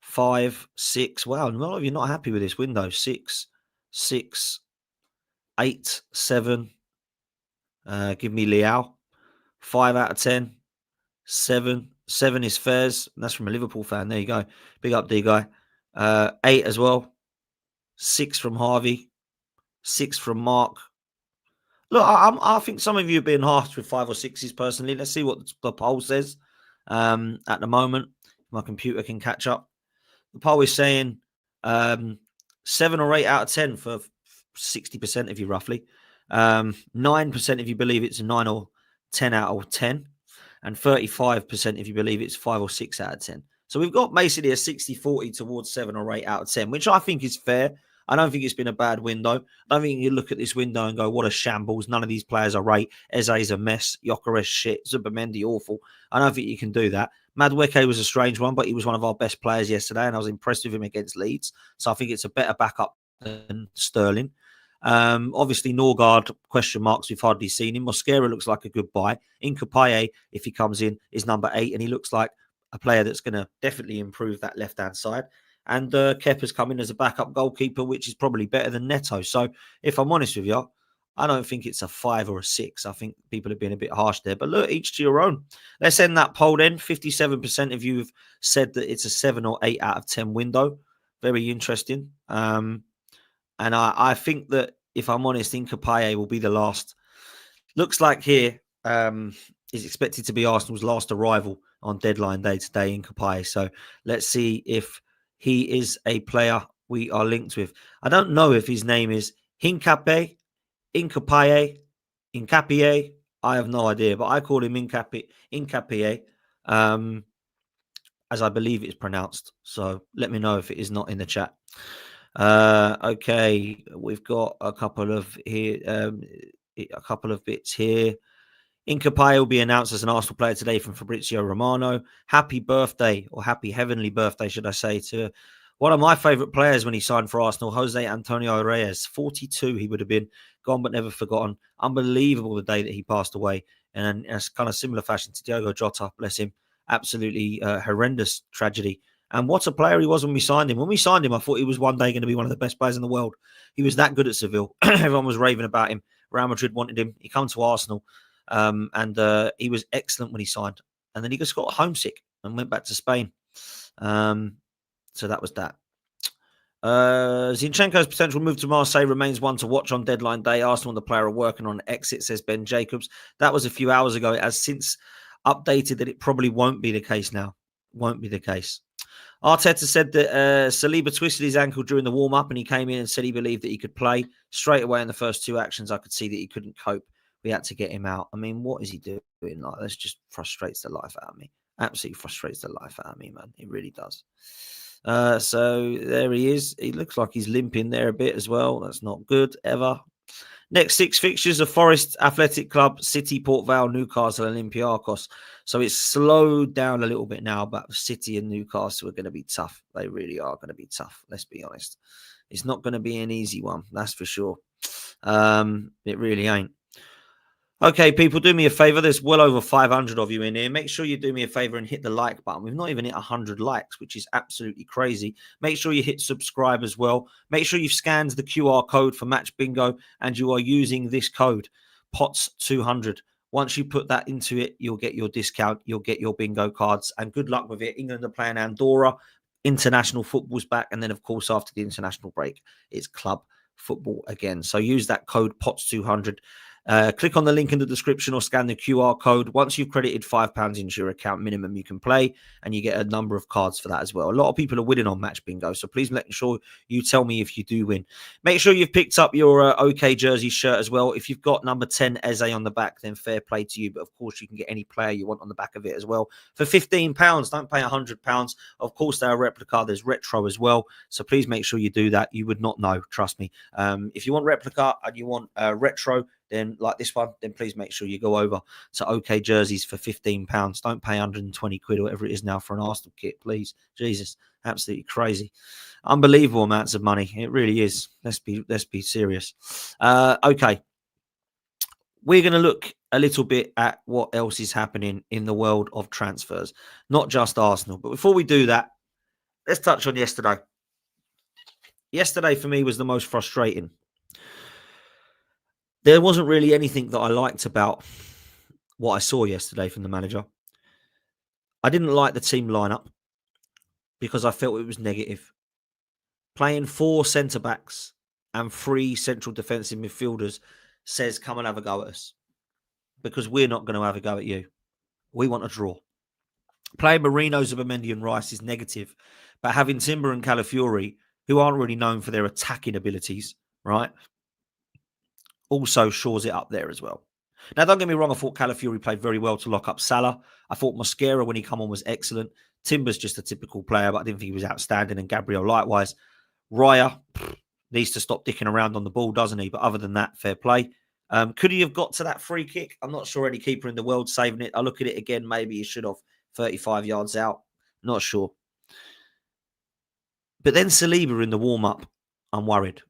5, 6. Wow, a lot of you not happy with this window. 6, 6, 8, 7. Give me Liao. 5 out of 10. 7. 7 is Fairs. That's from a Liverpool fan. There you go. Big up, D guy. 8 as well. 6 from Harvey. 6 from Mark. Look, I think some of you are being harsh with 5 or 6s personally. Let's see what the poll says at the moment. My computer can catch up. The poll is saying 7 or 8 out of 10 for 60% of you, roughly. 9% if you believe it's a 9 or 10 out of 10. And 35% if you believe it's 5 or 6 out of 10. So we've got basically a 60-40 towards 7 or 8 out of 10, which I think is fair. I don't think it's been a bad window. I don't think you look at this window and go, what a shambles. None of these players are right. Eze's a mess. Gyökeres shit. Zubimendi awful. I don't think you can do that. Madueke was a strange one, but he was one of our best players yesterday, and I was impressed with him against Leeds. So I think it's a better backup than Sterling. Obviously, Norgard, question marks, we've hardly seen him. Mosquera looks like a good buy. Incapaye, if he comes in, is number 8, and he looks like a player that's going to definitely improve that left-hand side. And Kepa's come in as a backup goalkeeper, which is probably better than Neto. So if I'm honest with you, I don't think it's a 5 or a 6. I think people have been a bit harsh there. But look, each to your own. Let's end that poll then. 57% of you have said that it's a 7 or 8 out of 10 window. Very interesting. And I think that, if I'm honest, Incapaye will be the last. Looks like here is expected to be Arsenal's last arrival on deadline day today, Incapaye. So let's see if he is a player we are linked with. I don't know if his name is Hincapié, Incapaye, Incapié. I have no idea, but I call him Incapié, as I believe it's pronounced. So let me know if it is not in the chat. Okay, we've got a couple of bits here. Incapaye will be announced as an Arsenal player today from Fabrizio Romano. Happy birthday, or happy heavenly birthday, should I say, to one of my favourite players when he signed for Arsenal, Jose Antonio Reyes. 42 he would have been, gone but never forgotten. Unbelievable the day that he passed away. And in a kind of similar fashion to Diogo Jota, bless him. Absolutely horrendous tragedy. And what a player he was when we signed him. When we signed him, I thought he was one day going to be one of the best players in the world. He was that good at Seville. Everyone was raving about him. Real Madrid wanted him. He came to Arsenal. And he was excellent when he signed. And then he just got homesick and went back to Spain. So that was that. Zinchenko's potential move to Marseille remains one to watch on deadline day. Arsenal and the player are working on an exit, says Ben Jacobs. That was a few hours ago. It has since updated that it probably won't be the case now. Won't be the case. Arteta said that Saliba twisted his ankle during the warm-up and he came in and said he believed that he could play. Straight away in the first 2 actions, I could see that he couldn't cope. We had to get him out. I mean, what is he doing? Like, this just frustrates the life out of me. Absolutely frustrates the life out of me, man. It really does. So there he is. He looks like he's limping there a bit as well. That's not good ever. Next 6 fixtures are Forest, Athletic Club, City, Port Vale, Newcastle, and Olympiacos. So it's slowed down a little bit now, but City and Newcastle are going to be tough. They really are going to be tough. Let's be honest. It's not going to be an easy one. That's for sure. It really ain't. Okay, people, do me a favor. There's well over 500 of you in here. Make sure you do me a favor and hit the like button. We've not even hit 100 likes, which is absolutely crazy. Make sure you hit subscribe as well. Make sure you've scanned the QR code for Match Bingo and you are using this code, POTS200. Once you put that into it, you'll get your discount. You'll get your bingo cards. And good luck with it. England are playing Andorra. International football's back. And then, of course, after the international break, it's club football again. So use that code, POTS200. Click on the link in the description or scan the QR code. Once you've credited £5 into your account minimum, you can play and you get a number of cards for that as well. A lot of people are winning on Match Bingo, so please make sure you tell me if you do win. Make sure you've picked up your OK Jersey shirt as well. If you've got number 10 Eze on the back, then fair play to you. But of course, you can get any player you want on the back of it as well for £15. Don't pay £100. Of course, they're a replica. There's retro as well. So please make sure you do that. You would not know, trust me. If you want replica and you want retro, then like this one, then please make sure you go over to OK Jerseys for £15. Don't pay 120 quid or whatever it is now for an Arsenal kit, please. Jesus, absolutely crazy. Unbelievable amounts of money. It really is. Let's be serious. Okay. we're going to look a little bit at what else is happening in the world of transfers, not just Arsenal. But before we do that, let's touch on yesterday. Yesterday for me was the most frustrating. There wasn't really anything that I liked about what I saw yesterday from the manager. I didn't like the team lineup because I felt it was negative. Playing 4 centre-backs and 3 central defensive midfielders says, come and have a go at us. Because we're not going to have a go at you. We want a draw. Playing Marino, Zubimendi and Reiss is negative. But having Timber and Calafiori, who aren't really known for their attacking abilities, right, also shores it up there as well. Now, don't get me wrong, I thought Calafiori played very well to lock up Salah. I thought Mosquera, when he come on, was excellent. Timber's just a typical player, but I didn't think he was outstanding. And Gabriel likewise. Raya needs to stop dicking around on the ball, doesn't he? But other than that, fair play. Could he have got to that free kick? I'm not sure any keeper in the world saving it. I look at it again, maybe he should have 35 yards out. Not sure. But then Saliba in the warm-up, I'm worried.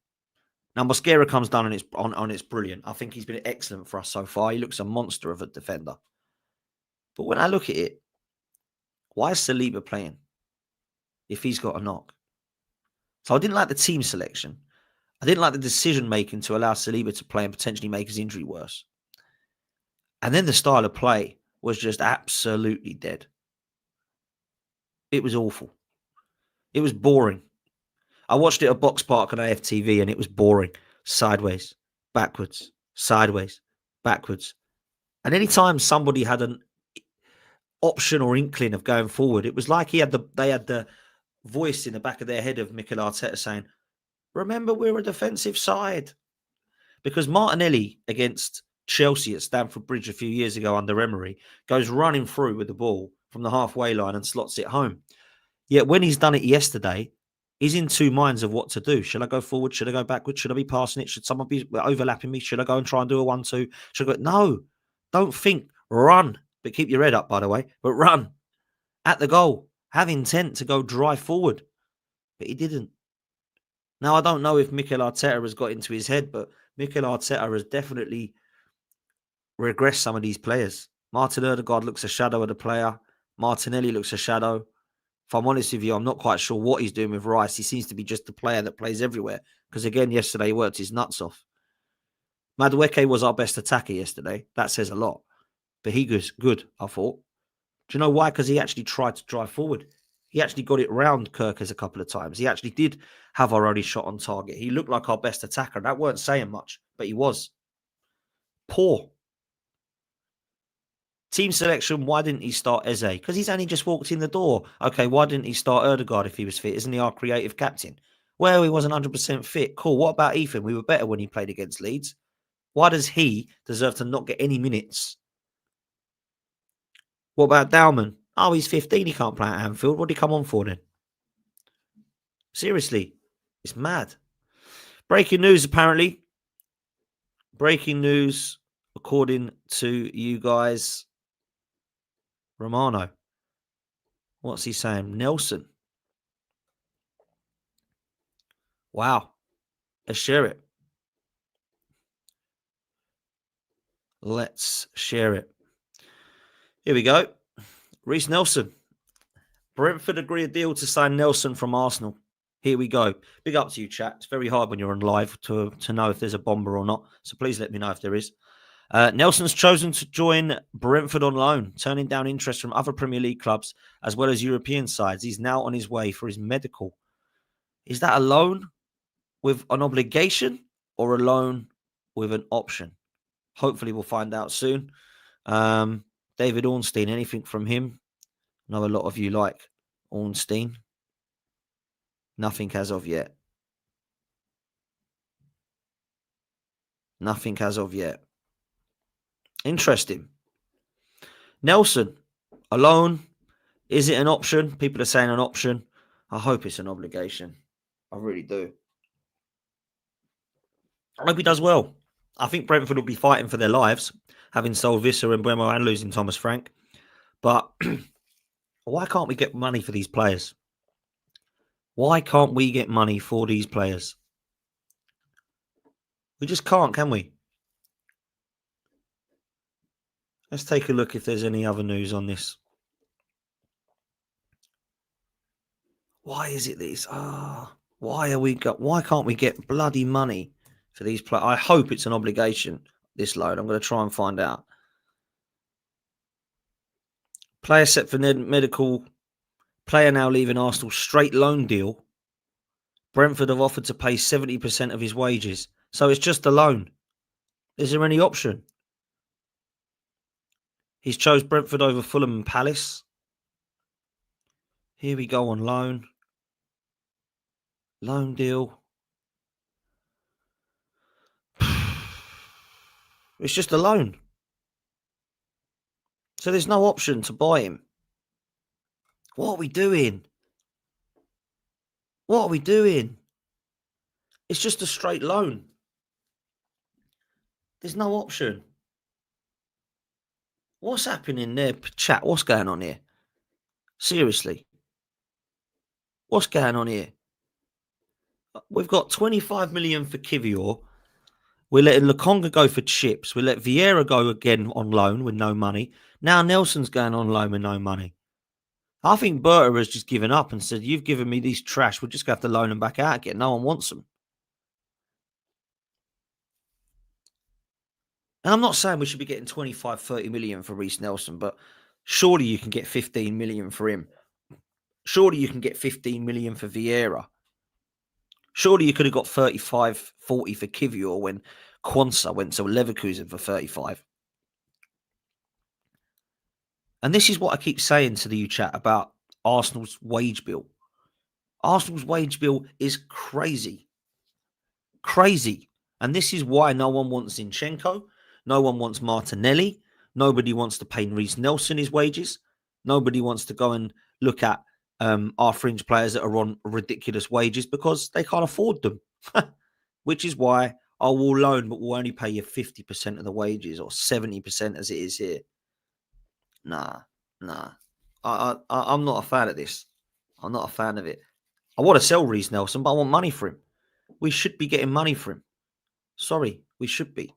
Now, Mosquera comes down and it's brilliant. I think he's been excellent for us so far. He looks a monster of a defender. But when I look at it, why is Saliba playing if he's got a knock? So I didn't like the team selection. I didn't like the decision-making to allow Saliba to play and potentially make his injury worse. And then the style of play was just absolutely dead. It was awful. It was boring. I watched it at Box Park on AFTV and it was boring. Sideways, backwards, sideways, backwards. And anytime somebody had an option or inkling of going forward, it was like they had the voice in the back of their head of Mikel Arteta saying, remember, we're a defensive side. Because Martinelli against Chelsea at Stamford Bridge a few years ago under Emery goes running through with the ball from the halfway line and slots it home. Yet when he's done it yesterday, he's in 2 minds of what to do. Should I go forward? Should I go backwards? Should I be passing it? Should someone be overlapping me? Should I go and try and do a 1-2? Should I go? No, don't think. Run. But keep your head up, by the way. But run at the goal. Have intent to go drive forward. But he didn't. Now, I don't know if Mikel Arteta has got into his head, but Mikel Arteta has definitely regressed some of these players. Martin Odegaard looks a shadow of the player. Martinelli looks a shadow. If I'm honest with you, I'm not quite sure what he's doing with Rice. He seems to be just a player that plays everywhere. Because again, yesterday he worked his nuts off. Madueke was our best attacker yesterday. That says a lot. But he was good, I thought. Do you know why? Because he actually tried to drive forward. He actually got it round Kirkers a couple of times. He actually did have our only shot on target. He looked like our best attacker. That weren't saying much, but he was. Poor. Team selection, why didn't he start Eze? Because he's only just walked in the door. Okay, why didn't he start Odegaard if he was fit? Isn't he our creative captain? Well, he wasn't 100% fit. Cool. What about Ethan? We were better when he played against Leeds. Why does he deserve to not get any minutes? What about Dowman? Oh, he's 15. He can't play at Anfield. What did he come on for then? Seriously, it's mad. Breaking news, apparently. Breaking news, according to you guys. Romano. What's he saying? Nelson. Wow. Let's share it. Let's share it. Here we go. Reiss Nelson. Brentford agree a deal to sign Nelson from Arsenal. Here we go. Big up to you, chat. It's very hard when you're on live to know if there's a bomber or not. So please let me know if there is. Nelson's chosen to join Brentford on loan, turning down interest from other Premier League clubs as well as European sides. He's now on his way for his medical. Is that a loan with an obligation or a loan with an option? Hopefully we'll find out soon. David Ornstein, anything from him? I know a lot of you like Ornstein. Nothing as of yet. Nothing as of yet. Interesting. Nelson, a loan. Is it an option? People are saying an option. I hope it's an obligation. I really do. I hope he does well. I think Brentford will be fighting for their lives, having sold Visser and Bremo and losing Thomas Frank. But why can't we get money for these players? Why can't we get money for these players? We just can't, can we? Let's take a look if there's any other news on this. Why is it this? Why can't we get bloody money for these players? I hope it's an obligation, this loan. I'm going to try and find out. Player set for medical. Player now leaving Arsenal. Straight loan deal. Brentford have offered to pay 70% of his wages. So it's just a loan. Is there any option? He's chose Brentford over Fulham and Palace. Here we go on loan. Loan deal. It's just a loan. So there's no option to buy him. What are we doing? What are we doing? It's just a straight loan. There's no option. What's happening there, chat? What's going on here? Seriously. What's going on here? We've got 25 million for Kivior. We're letting Lokonga go for chips. We let Vieira go again on loan with no money. Now Nelson's going on loan with no money. I think Berta has just given up and said, you've given me these trash. We're just going to have to loan them back out again. No one wants them. And I'm not saying we should be getting 25, 30 million for Reiss Nelson, but surely you can get 15 million for him. Surely you can get 15 million for Vieira. Surely you could have got 35, 40 for Kivior when Quansah went to Leverkusen for 35. And this is what I keep saying to the chat about Arsenal's wage bill. Arsenal's wage bill is crazy. Crazy. And this is why no one wants Zinchenko. No one wants Martinelli. Nobody wants to pay Reiss Nelson his wages. Nobody wants to go and look at our fringe players that are on ridiculous wages because they can't afford them. Which is why I will loan, but we'll only pay you 50% of the wages or 70% as it is here. Nah. I'm not a fan of this. I'm not a fan of it. I want to sell Reiss Nelson, but I want money for him. We should be getting money for him. Sorry, we should be.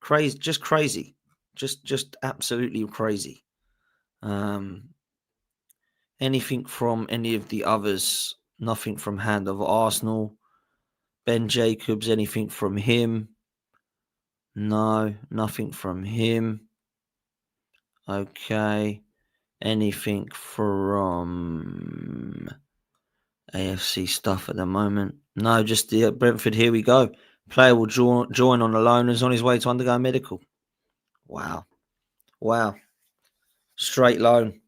Crazy, just crazy. Just absolutely crazy. Anything from any of the others? Nothing from Hand of Arsenal. Ben Jacobs, anything from him? No, nothing from him. Okay. Anything from AFC stuff at the moment? No, just the Brentford. Here we go. Player will join on a loan and is on his way to undergo medical. Wow. Straight loan.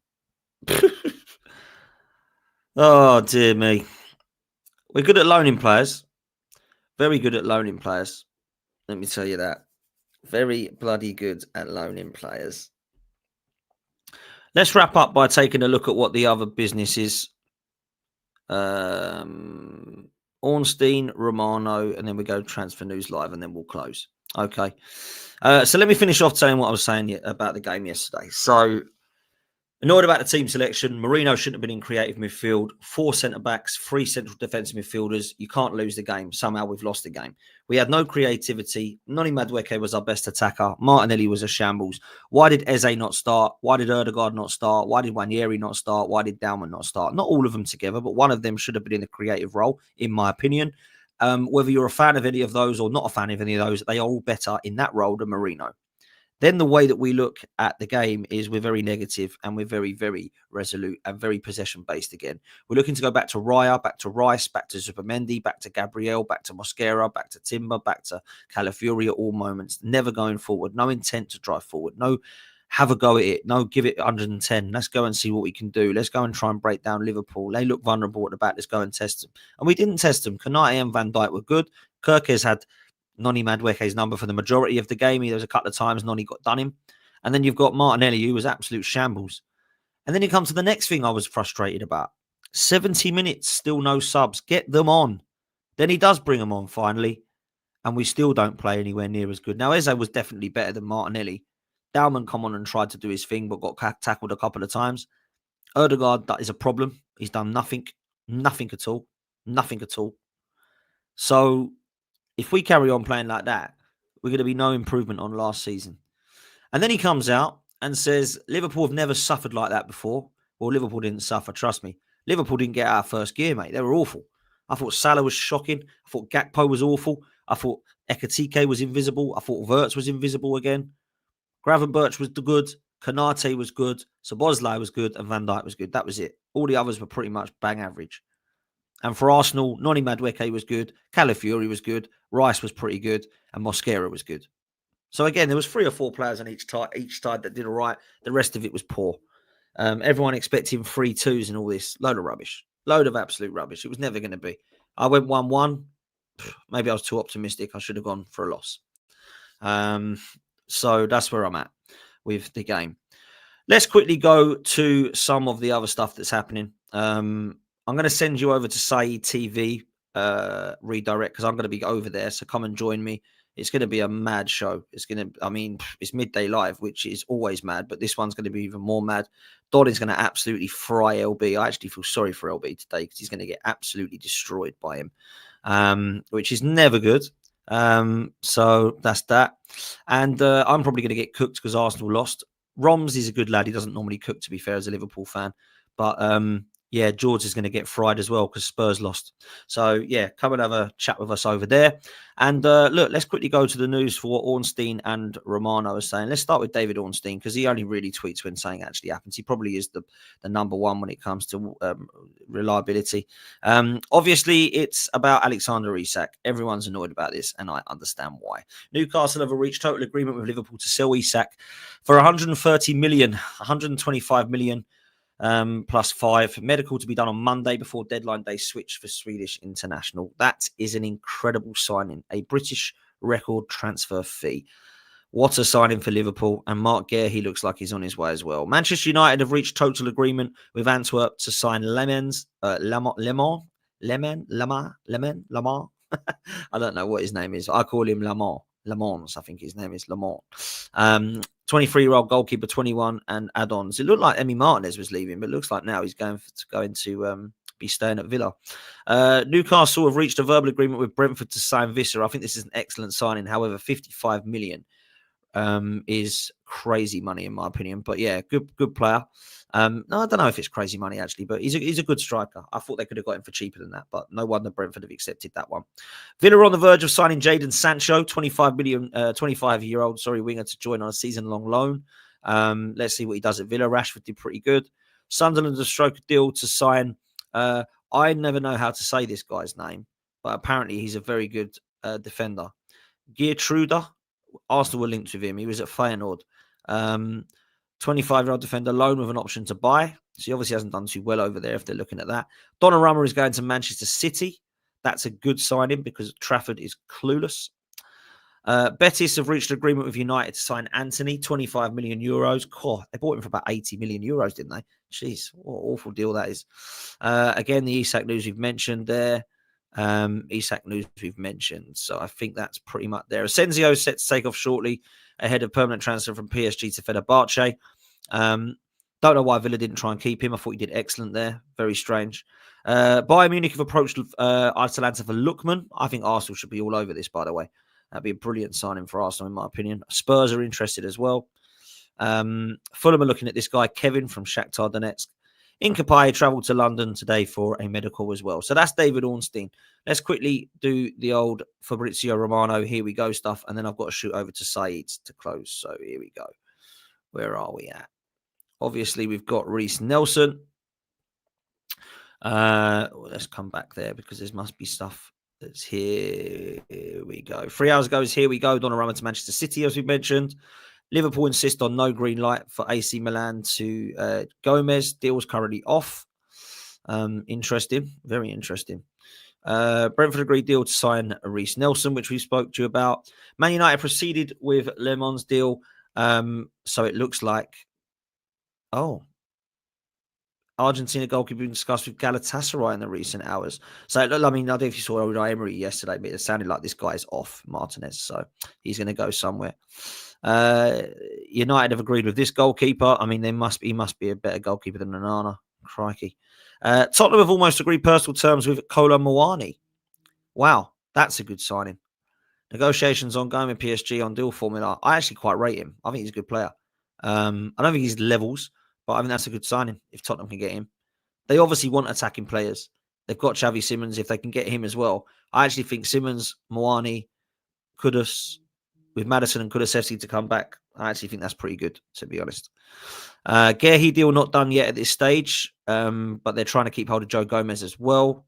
Oh, dear me. We're good at loaning players. Very good at loaning players. Let me tell you that. Very bloody good at loaning players. Let's wrap up by taking a look at what the other business is. Ornstein, Romano, and then we go Transfer News Live, and then we'll close. Okay. So let me finish off telling what I was saying about the game yesterday. So, annoyed about the team selection. Marino shouldn't have been in creative midfield. 4 centre-backs, 3 central defensive midfielders. You can't lose the game. Somehow we've lost the game. We had no creativity. Noni Madueke was our best attacker. Martinelli was a shambles. Why did Eze not start? Why did Ødegaard not start? Why did Wanyeri not start? Why did Dalman not start? Not all of them together, but one of them should have been in the creative role, in my opinion. Whether you're a fan of any of those or not a fan of any of those, they are all better in that role than Marino. Then the way that we look at the game is we're very negative and we're very, very resolute and very possession-based again. We're looking to go back to Raya, back to Rice, back to Zubimendi, back to Gabriel, back to Mosquera, back to Timber, back to Calafiori at all moments. Never going forward. No intent to drive forward. No have a go at it. No give it 110. Let's go and see what we can do. Let's go and try and break down Liverpool. They look vulnerable at the back. Let's go and test them. And we didn't test them. Konate and Van Dijk were good. Kirkes had Noni Madueke's number for the majority of the game. There was a couple of times Noni got done him. And then you've got Martinelli, who was absolute shambles. And then you come to the next thing I was frustrated about. 70 minutes, still no subs. Get them on. Then he does bring them on finally. And we still don't play anywhere near as good. Now, Eze was definitely better than Martinelli. Dalman come on and tried to do his thing, but got tackled a couple of times. Ødegaard, that is a problem. He's done nothing. Nothing at all. Nothing at all. So, if we carry on playing like that, we're going to be no improvement on last season. And then he comes out and says, Liverpool have never suffered like that before. Well, Liverpool didn't suffer, trust me. Liverpool didn't get out of first gear, mate. They were awful. I thought Salah was shocking. I thought Gakpo was awful. I thought Ekatike was invisible. I thought Wirtz was invisible again. Gravenberch was good. Konate was good. Szoboszlai was good. And Van Dijk was good. That was it. All the others were pretty much bang average. And for Arsenal, Noni Madueke was good. Calafiori was good. Rice was pretty good. And Mosquera was good. So again, there was 3 or 4 players on each side that did all right. The rest of it was poor. Everyone expecting 3-2s and all this. Load of rubbish. Load of absolute rubbish. It was never going to be. I went 1-1. Maybe I was too optimistic. I should have gone for a loss. So that's where I'm at with the game. Let's quickly go to some of the other stuff that's happening. I'm going to send you over to Saeed TV redirect because I'm going to be over there. So come and join me. It's going to be a mad show. It's midday live, which is always mad, but this one's going to be even more mad. Donny's going to absolutely fry LB. I actually feel sorry for LB today because he's going to get absolutely destroyed by him, which is never good. So that's that. And I'm probably going to get cooked because Arsenal lost. Roms is a good lad. He doesn't normally cook, to be fair, as a Liverpool fan. But yeah, George is going to get fried as well because Spurs lost. So yeah, come and have a chat with us over there. And look, let's quickly go to the news for what Ornstein and Romano are saying. Let's start with David Ornstein because he only really tweets when something actually happens. He probably is the number one when it comes to reliability. Obviously, it's about Alexander Isak. Everyone's annoyed about this, and I understand why. Newcastle have reached total agreement with Liverpool to sell Isak for 130 million, 125 million. Plus 5. Medical to be done on Monday before deadline day switch for Swedish international. That is an incredible signing. A British record transfer fee. What a signing for Liverpool. And Mark Gare, he looks like he's on his way as well. Manchester United have reached total agreement with Antwerp to sign Lemar. I don't know what his name is. I call him Lamar. Lamons, I think his name is Lamont. 23-year-old goalkeeper, 21, and add-ons. It looked like Emi Martinez was leaving, but it looks like now he's going to be staying at Villa. Newcastle have reached a verbal agreement with Brentford to sign Vieira. I think this is an excellent signing. However, 55 million is crazy money in my opinion. But yeah, good player. No, I don't know if it's crazy money actually, but he's a good striker. I thought they could have got him for cheaper than that, but no wonder Brentford have accepted that one. Villa are on the verge of signing Jadon Sancho, 25-year-old winger to join on a season-long loan. Let's see what he does at Villa. Rashford did pretty good. Sunderland have struck a deal to sign. I never know how to say this guy's name, but apparently he's a very good defender. Geertruida. Arsenal were linked with him. He was at Feyenoord. 25-year-old defender, loan with an option to buy. So he obviously hasn't done too well over there if they're looking at that. Donnarumma is going to Manchester City. That's a good signing because Trafford is clueless. Betis have reached an agreement with United to sign Anthony, 25 million euros. God, they bought him for about 80 million euros, didn't they? Jeez, what an awful deal that is. Again, the Isak news we've mentioned there. Isak news we've mentioned. So I think that's pretty much there. Asensio is set to take off shortly ahead of permanent transfer from PSG to Fenerbahce. Don't know why Villa didn't try and keep him. I thought he did excellent there. Very strange. Bayern Munich have approached Atalanta for Lookman. I think Arsenal should be all over this, by the way. That'd be a brilliant signing for Arsenal, in my opinion. Spurs are interested as well. Fulham are looking at this guy, Kevin from Shakhtar Donetsk. Incapié travelled to London today for a medical as well. So that's David Ornstein. Let's quickly do the old Fabrizio Romano, here we go stuff, and then I've got to shoot over to Saeed to close. So here we go. Where are we at? Obviously, we've got Reiss Nelson. Let's come back there because there must be stuff that's here. Here we go. 3 hours ago is here we go. Donnarumma to Manchester City, as we mentioned. Liverpool insist on no green light for AC Milan to Gomez. Deal's currently off. Interesting. Very interesting. Brentford agreed deal to sign Reiss Nelson, which we spoke to you about. Man United proceeded with Lemon's deal. So it looks like, Argentina goalkeeper being discussed with Galatasaray in the recent hours. So, I mean, I don't know if you saw Unai Emery yesterday, but it sounded like this guy's off, Martinez. So he's going to go somewhere. United have agreed with this goalkeeper. I mean, he must be a better goalkeeper than Onana. Crikey. Tottenham have almost agreed personal terms with Kolo Muani. Wow, that's a good signing. Negotiations ongoing with PSG on deal formula. I actually quite rate him. I think he's a good player. I don't think he's levels, but I think that's a good signing if Tottenham can get him. They obviously want attacking players. They've got Xavi Simons. If they can get him as well, I actually think Simons, Moani, Kudus, with Maddison and Kulusevski to come back, I actually think that's pretty good, to be honest. Guehi deal not done yet at this stage, but they're trying to keep hold of Joe Gomez as well.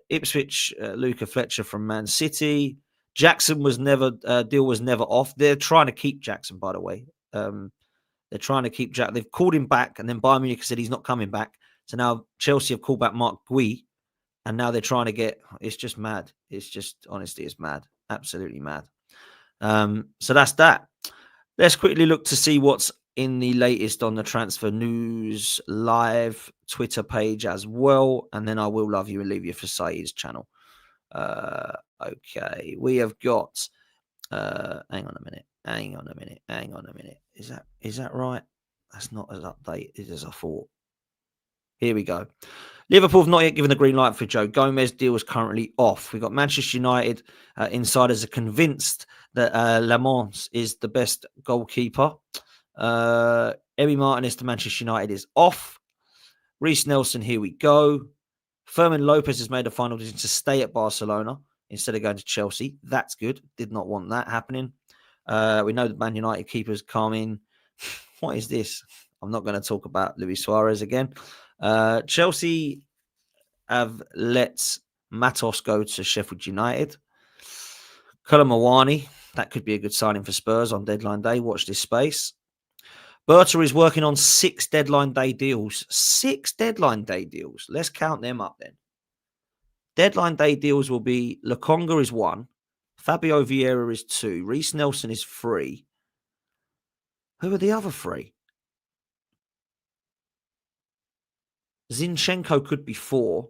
Ipswich, Luca Fletcher from Man City. Jackson was never deal was never off. They're trying to keep Jackson, by the way. They're trying to keep Jack. They've called him back, and then Bayern Munich said he's not coming back. So now Chelsea have called back Mark Gui, and now they're trying to get. It's just mad. It's just honestly, it's mad. Absolutely mad. So that's that. Let's quickly look to see what's in the latest on the Transfer News Live Twitter page as well. And then I will love you and leave you for Saeed's channel. Okay, we have got hang on a minute. Is that right? That's not as updated as I thought. Here we go. Liverpool have not yet given the green light for Joe Gomez. Deal is currently off. We've got Manchester United insiders are convinced that Lamont is the best goalkeeper. Emi Martinez to Manchester United is off. Reiss Nelson, here we go. Fermin Lopez has made a final decision to stay at Barcelona instead of going to Chelsea. That's good. Did not want that happening. We know that Man United keepers come in. What is this? I'm not going to talk about Luis Suarez again. Chelsea have let Matos go to Sheffield United. Kulamawani, that could be a good signing for Spurs on deadline day. Watch this space. Berta is working on 6 deadline day deals. 6 deadline day deals. Let's count them up then. Deadline day deals will be Lokonga is 1. Fabio Vieira is 2. Reiss Nelson is 3. Who are the other 3? Zinchenko could be 4.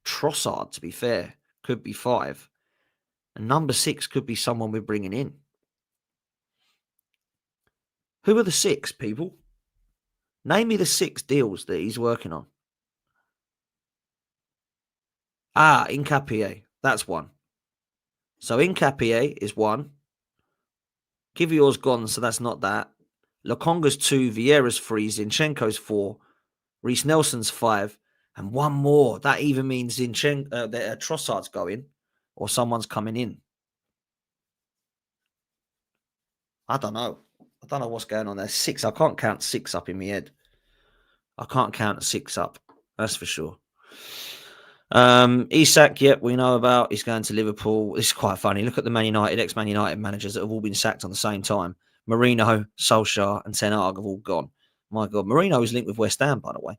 Trossard, to be fair, could be 5. And number 6 could be someone we're bringing in. Who are the 6 people? Name me the 6 deals that he's working on. Nkapie. That's 1. So Nkapie is 1. Kivior's gone, so that's not that. Lokonga's 2. Vieira's 3. Zinchenko's 4. Reiss Nelson's 5. And 1 more. That either means Trossard's going or someone's coming in. I don't know. I don't know what's going on there. 6. I can't count 6 up in my head. I can't count 6 up. That's for sure. Isak, yep, we know about. He's going to Liverpool. This is quite funny. Look at the Man United, ex-Man United managers that have all been sacked on the same time. Mourinho, Solskjaer, and Ten Hag have all gone. My God, Mourinho is linked with West Ham, by the way.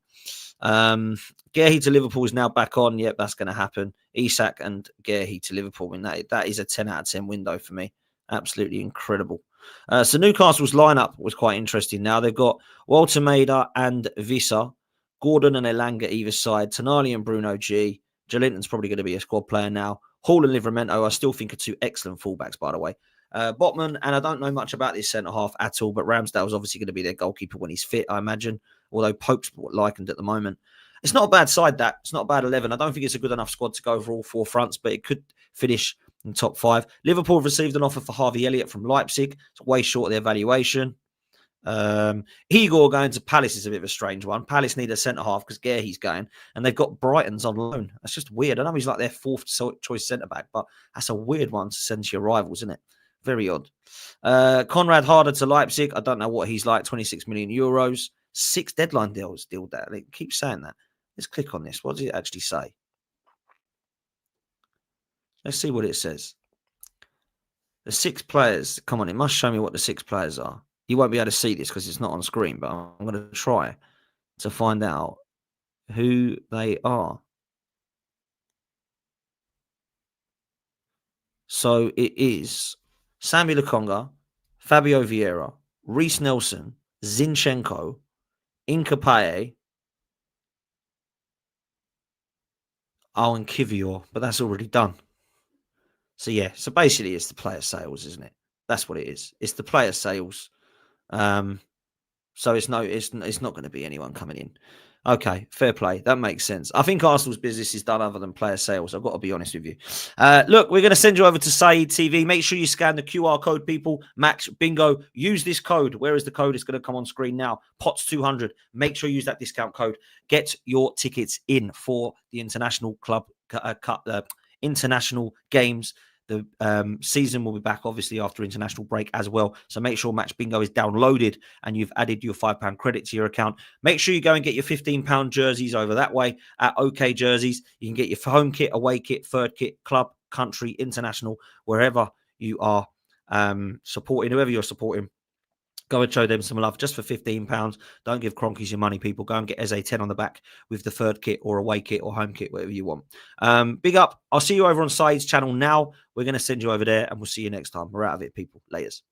Guehi to Liverpool is now back on. Yep, that's going to happen. Isak and Guehi to Liverpool. I mean, that is a 10 out of 10 window for me. Absolutely incredible. So Newcastle's lineup was quite interesting. Now they've got Walter Maida and Visa, Gordon and Elanga either side, Tonali and Bruno G. Jolinton's probably going to be a squad player now. Hall and Livramento, I still think are 2 excellent fullbacks, by the way. Botman, and I don't know much about this centre-half at all, but Ramsdale's obviously going to be their goalkeeper when he's fit, I imagine, although Pope's likened at the moment. It's not a bad side, that. It's not a bad 11. I don't think it's a good enough squad to go over all 4 fronts, but it could finish in top 5. Liverpool have received an offer for Harvey Elliott from Leipzig. It's way short of their valuation. Igor going to Palace is a bit of a strange one. Palace need a centre-half because Guehi's going, and they've got Brighton's on loan. That's just weird. I know he's like their 4th choice centre-back, but that's a weird one to send to your rivals, isn't it? Very odd. Conrad Harder to Leipzig. I don't know what he's like. 26 million euros. 6 deadline deals. Deal that. They keep saying that. Let's click on this. What does it actually say? Let's see what it says. The 6 players. Come on, it must show me what the 6 players are. You won't be able to see this because it's not on screen, but I'm going to try to find out who they are. So it is Sammy Lokonga, Fabio Vieira, Reiss Nelson, Zinchenko, Nkapie, and Kivior, but that's already done. So yeah, so basically it's the player sales, isn't it? That's what it is. It's the player sales. So it's not going to be anyone coming in. Okay, fair play. That makes sense. I think Arsenal's business is done other than player sales. I've got to be honest with you. Look, we're going to send you over to Saeed TV. Make sure you scan the QR code, people. Match bingo. Use this code. Where is the code? It's going to come on screen now. POTS200. Make sure you use that discount code. Get your tickets in for the International Club Cup, international games. The season will be back, obviously, after international break as well. So make sure Match Bingo is downloaded and you've added your £5 credit to your account. Make sure you go and get your £15 jerseys over that way at OK Jerseys. You can get your home kit, away kit, third kit, club, country, international, wherever you are supporting, whoever you're supporting. Go and show them some love just for £15. Don't give Cronkies your money, people. Go and get Eze 10 on the back with the third kit or away kit or home kit, whatever you want. Big up. I'll see you over on Saeed's channel now. We're going to send you over there and we'll see you next time. We're out of it, people. Laters.